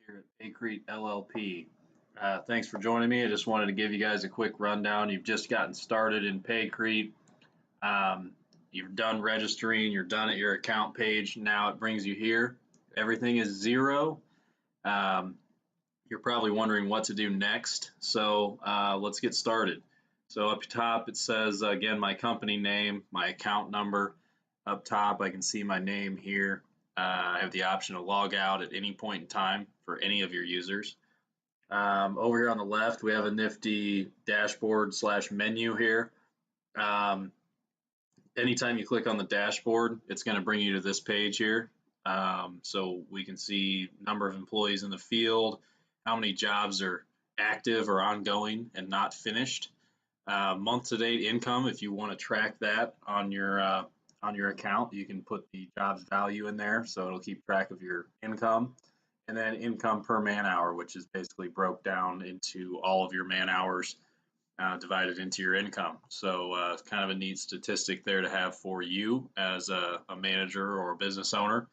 here at PayCrete LLP. Thanks for joining me. I just wanted to give you guys a quick rundown. You've just gotten started in PayCrete. Um, you're done registering. You're done at your account page. Now it brings you here. Everything is zero. Um, you're probably wondering what to do next. So let's get started. So up top it says again my company name, my account number. Up top I can see my name here. I have the option to log out at any point in time for any of your users. Over here on the left, we have a nifty dashboard slash menu here. Anytime you click on the dashboard, it's going to bring you to this page here. So we can see number of employees in the field, how many jobs are active or ongoing and not finished. Month to date income, if you want to track that on your account, you can put the jobs value in there, so it'll keep track of your income. And then income per man hour, which is basically broke down into all of your man hours divided into your income. So it's kind of a neat statistic there to have for you as a manager or a business owner.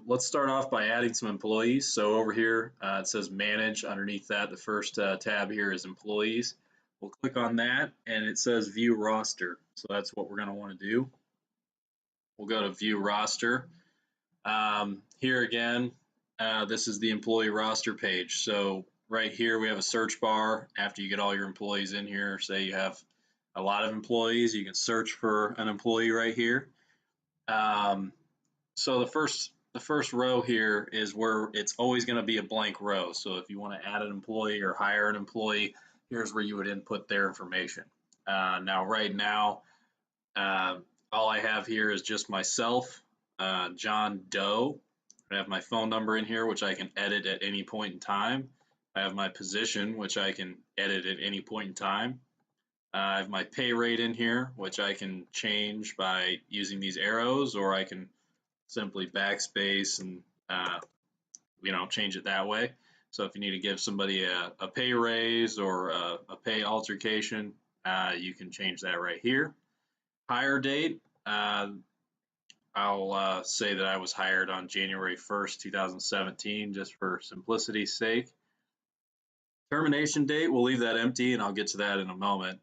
Let's start off by adding some employees. So over here it says manage. Underneath that, the first tab here is employees. We'll click on that and it says view roster. So that's what we're going to want to do. We'll go to view roster. Here again, this is the employee roster page. So right here we have a search bar. After you get all your employees in here, say you have a lot of employees, you can search for an employee right here. So the first row here is where it's always going to be a blank row. So if you want to add an employee or hire an employee, here's where you would input their information. Now right now, all I have here is just myself, John Doe. I have my phone number in here, which I can edit at any point in time. I have my position, which I can edit at any point in time. I have my pay rate in here, which I can change by using these arrows, or I can simply backspace and change it that way. So if you need to give somebody a pay raise or a pay altercation, you can change that right here. Hire date, I'll say that I was hired on January 1st, 2017, just for simplicity's sake. Termination date, we'll leave that empty, and I'll get to that in a moment.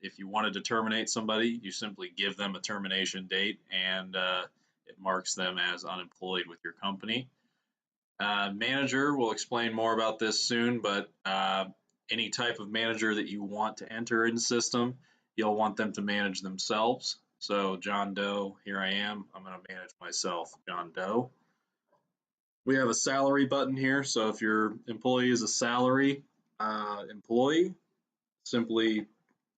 If you wanted to terminate somebody, you simply give them a termination date, and it marks them as unemployed with your company. Manager, we'll explain more about this soon, but any type of manager that you want to enter in the system, you'll want them to manage themselves. So John Doe, here I am. I'm going to manage myself, John Doe. We have a salary button here. So if your employee is a salary employee, simply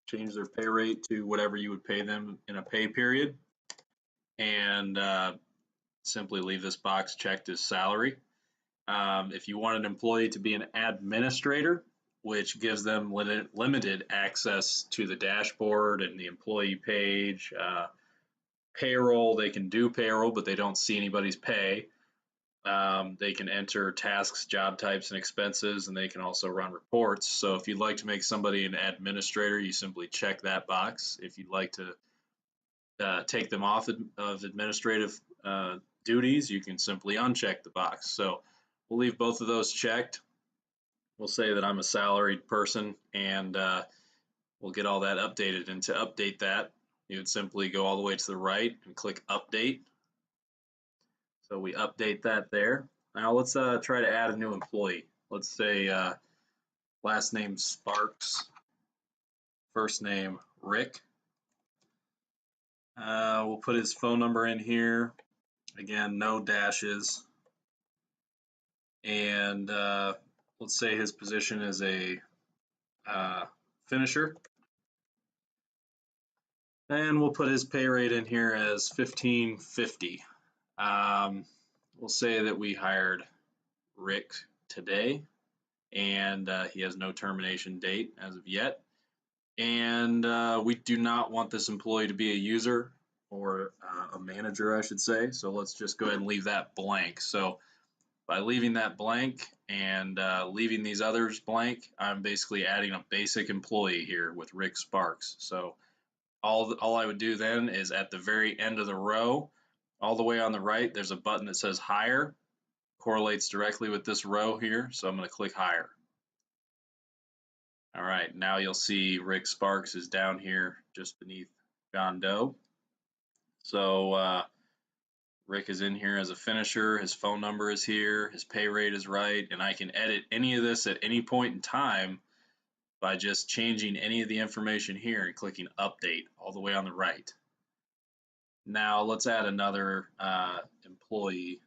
change their pay rate to whatever you would pay them in a pay period, and simply leave this box checked as salary. If you want an employee to be an administrator, which gives them limited access to the dashboard and the employee page, payroll, they can do payroll, but they don't see anybody's pay. They can enter tasks, job types, and expenses, and they can also run reports. So if you'd like to make somebody an administrator, you simply check that box. If you'd like to take them off of administrative duties, you can simply uncheck the box. So we'll leave both of those checked. We'll say that I'm a salaried person, and we'll get all that updated. And to update that, you would simply go all the way to the right and click update. So we update that there. Now let's try to add a new employee. Let's say last name Sparks, first name Rick. We'll put his phone number in here. Again, no dashes. And let's say his position is a finisher. And we'll put his pay rate in here as $15.50. We'll say that we hired Rick today, and he has no termination date as of yet. And we do not want this employee to be a user or a manager, I should say. So let's just go ahead and leave that blank. So by leaving that blank and leaving these others blank, I'm basically adding a basic employee here with Rick Sparks. So all I would do then is at the very end of the row, all the way on the right, there's a button that says hire. correlates directly with this row here, so I'm going to click hire. All right, now you'll see Rick Sparks is down here just beneath John Doe. So Rick is in here as a finisher, his phone number is here, his pay rate is right, and I can edit any of this at any point in time by just changing any of the information here and clicking update all the way on the right. Now let's add another employee.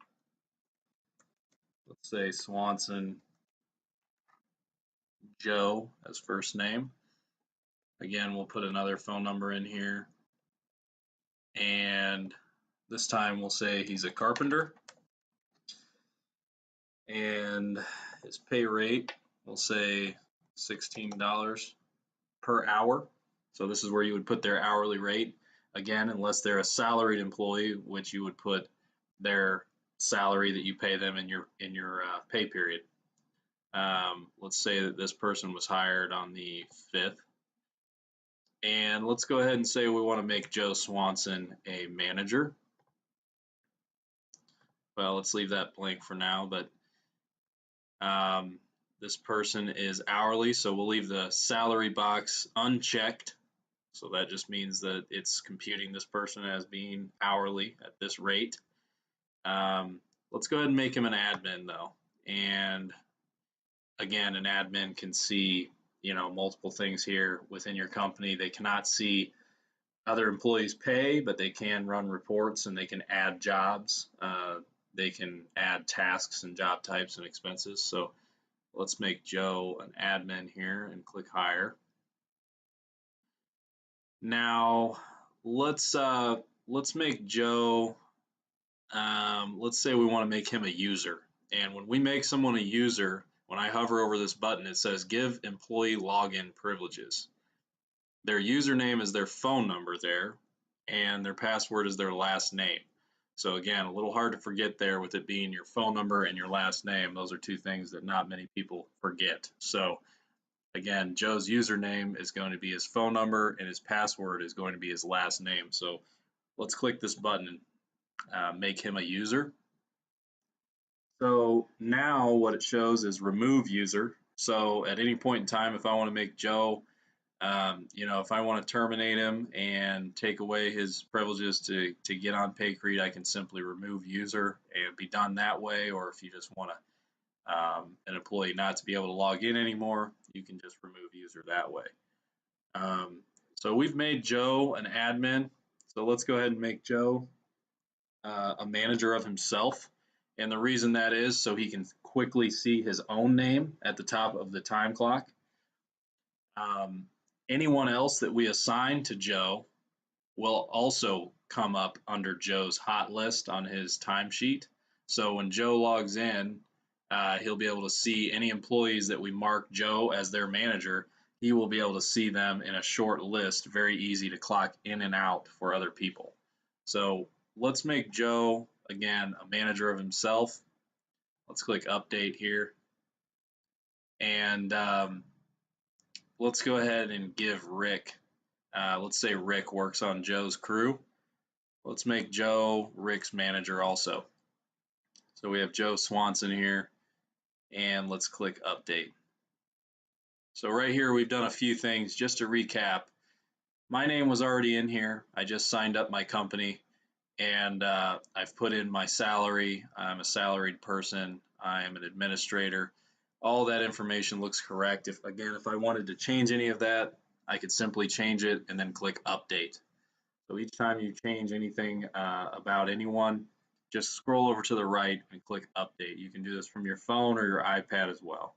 Let's say Swanson Joe as first name. Again, we'll put another phone number in here. And this time we'll say he's a carpenter. And his pay rate, we'll say $16 per hour. So this is where you would put their hourly rate. Again, unless they're a salaried employee, which you would put their salary that you pay them in your pay period. Let's say that this person was hired on the 5th. And let's go ahead and say we want to make Joe Swanson a manager. Well, let's leave that blank for now, but this person is hourly, so we'll leave the salary box unchecked. So that just means that it's computing this person as being hourly at this rate. Let's go ahead and make him an admin though. And again, an admin can see, multiple things here within your company. They cannot see other employees' pay, but they can run reports and they can add jobs. They can add tasks and job types and expenses. So let's make Joe an admin here and click hire. Now let's make Joe, let's say we want to make him a user. And when we make someone a user, when I hover over this button, it says give employee login privileges. Their username is their phone number there, and their password is their last name. So again, a little hard to forget there with it being your phone number and your last name. Those are two things that not many people forget. So again, Joe's username is going to be his phone number and his password is going to be his last name. So let's click this button and make him a user. So now what it shows is remove user. So at any point in time, if I want to make Joe, if I want to terminate him and take away his privileges to get on PayCrete, I can simply remove user and be done that way. Or if you just want an employee not to be able to log in anymore, you can just remove user that way. So we've made Joe an admin. So let's go ahead and make Joe a manager of himself. And the reason that is so he can quickly see his own name at the top of the time clock. Anyone else that we assign to Joe will also come up under Joe's hot list on his timesheet. So when Joe logs in, he'll be able to see any employees that we mark Joe as their manager. He will be able to see them in a short list, very easy to clock in and out for other people. So let's make Joe, again, a manager of himself. Let's click update here. And let's go ahead and give Rick, let's say Rick works on Joe's crew. Let's make Joe Rick's manager also. So we have Joe Swanson here, and let's click update. So right here we've done a few things. Just to recap, my name was already in here. I just signed up my company, and I've put in my salary. I'm a salaried person. I am an administrator. All that information looks correct. If I wanted to change any of that, I could simply change it and then click update. So each time you change anything about anyone, just scroll over to the right and click update. You can do this from your phone or your iPad as well.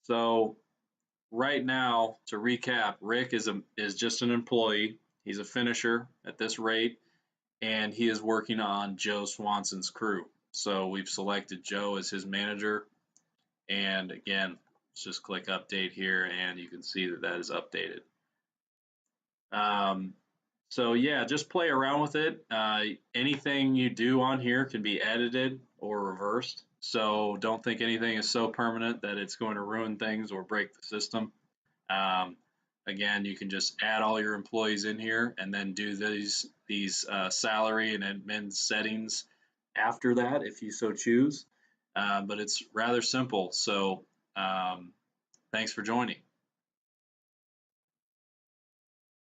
So right now, to recap, Rick is just an employee. He's a finisher at this rate, and he is working on Joe Swanson's crew. So we've selected Joe as his manager. And again, let's just click update here, and you can see that that is updated. So yeah, just play around with it. Anything you do on here can be edited or reversed. So don't think anything is so permanent that it's going to ruin things or break the system. Again, you can just add all your employees in here and then do these salary and admin settings after that if you so choose. but it's rather simple. So thanks for joining.